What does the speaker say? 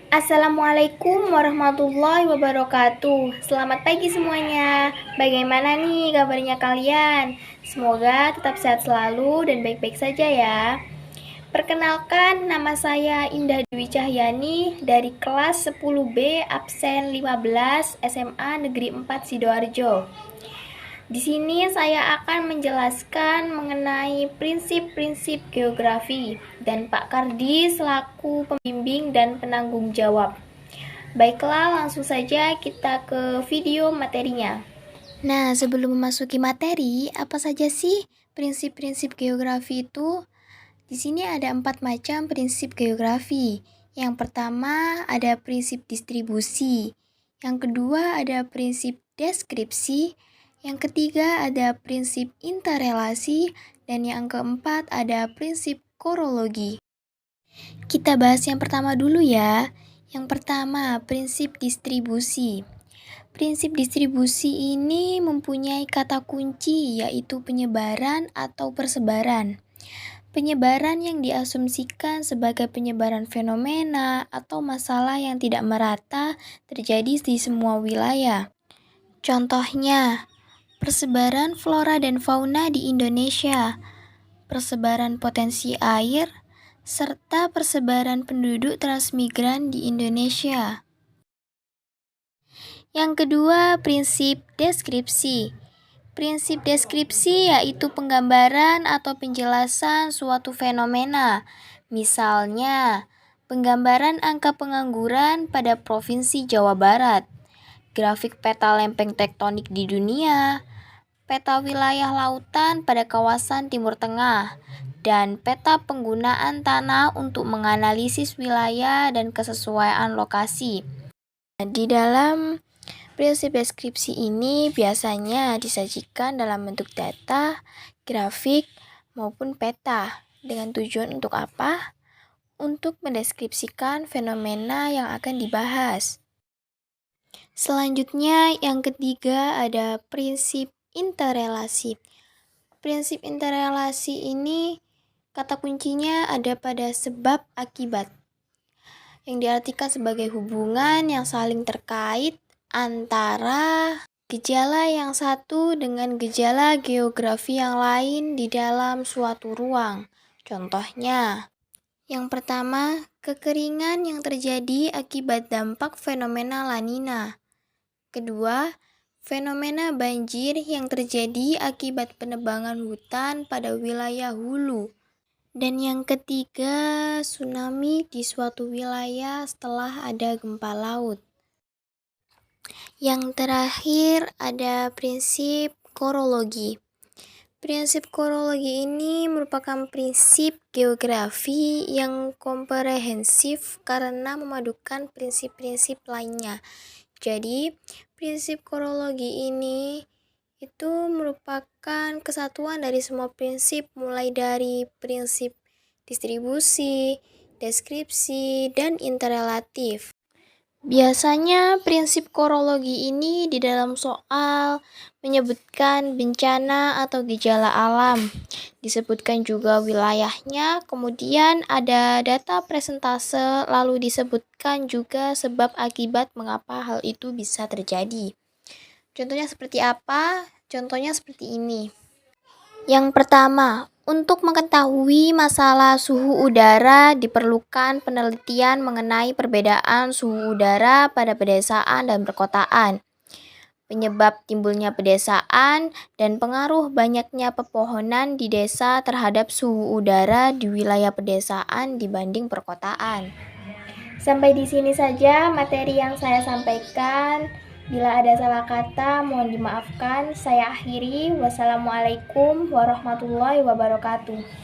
Assalamualaikum warahmatullahi wabarakatuh. Selamat pagi semuanya. Bagaimana nih kabarnya kalian? Semoga tetap sehat selalu dan baik-baik saja ya. Perkenalkan, nama saya Indah Dwi Cahyani dari kelas 10B absen 15 SMA Negeri 4 Sidoarjo. Di sini saya akan menjelaskan mengenai prinsip-prinsip geografi dan Pak Kardi selaku pembimbing dan penanggung jawab. Baiklah, langsung saja kita ke video materinya. Nah, sebelum memasuki materi, apa saja sih prinsip-prinsip geografi itu? Di sini ada 4 macam prinsip geografi. Yang pertama ada prinsip distribusi. Yang kedua ada prinsip deskripsi. Yang ketiga ada prinsip interrelasi. Dan yang keempat ada prinsip korologi. Kita bahas yang pertama dulu ya. Yang pertama, prinsip distribusi. Prinsip distribusi ini mempunyai kata kunci yaitu penyebaran atau persebaran. Penyebaran yang diasumsikan sebagai penyebaran fenomena atau masalah yang tidak merata terjadi di semua wilayah. Contohnya, persebaran flora dan fauna di Indonesia, persebaran potensi air, serta persebaran penduduk transmigran di Indonesia. Yang kedua, prinsip deskripsi. Prinsip deskripsi yaitu penggambaran atau penjelasan suatu fenomena. Misalnya, penggambaran angka pengangguran pada Provinsi Jawa Barat, grafik peta lempeng tektonik di dunia, peta wilayah lautan pada kawasan Timur Tengah, dan peta penggunaan tanah untuk menganalisis wilayah dan kesesuaian lokasi. Di dalam prinsip deskripsi ini biasanya disajikan dalam bentuk data, grafik, maupun peta. Dengan tujuan untuk apa? Untuk mendeskripsikan fenomena yang akan dibahas. Selanjutnya, yang ketiga ada prinsip interrelasi. Prinsip interrelasi ini kata kuncinya ada pada sebab akibat, yang diartikan sebagai hubungan yang saling terkait antara gejala yang satu dengan gejala geografi yang lain di dalam suatu ruang. Contohnya, yang pertama, kekeringan yang terjadi akibat dampak fenomena La Nina. Kedua, fenomena banjir yang terjadi akibat penebangan hutan pada wilayah hulu. Dan yang ketiga, tsunami di suatu wilayah setelah ada gempa laut. Yang terakhir ada prinsip korologi. Prinsip korologi ini merupakan prinsip geografi yang komprehensif karena memadukan prinsip-prinsip lainnya. Jadi, prinsip korologi ini itu merupakan kesatuan dari semua prinsip, mulai dari prinsip distribusi, deskripsi, dan interrelatif. Biasanya prinsip korologi ini di dalam soal menyebutkan bencana atau gejala alam. Disebutkan juga wilayahnya, kemudian ada data presentase, lalu disebutkan juga sebab akibat mengapa hal itu bisa terjadi. Contohnya seperti apa? Contohnya seperti ini. Yang pertama, untuk mengetahui masalah suhu udara diperlukan penelitian mengenai perbedaan suhu udara pada pedesaan dan perkotaan, penyebab timbulnya pedesaan, dan pengaruh banyaknya pepohonan di desa terhadap suhu udara di wilayah pedesaan dibanding perkotaan. Sampai di sini saja materi yang saya sampaikan. Bila ada salah kata, mohon dimaafkan. Saya akhiri. Wassalamualaikum warahmatullahi wabarakatuh.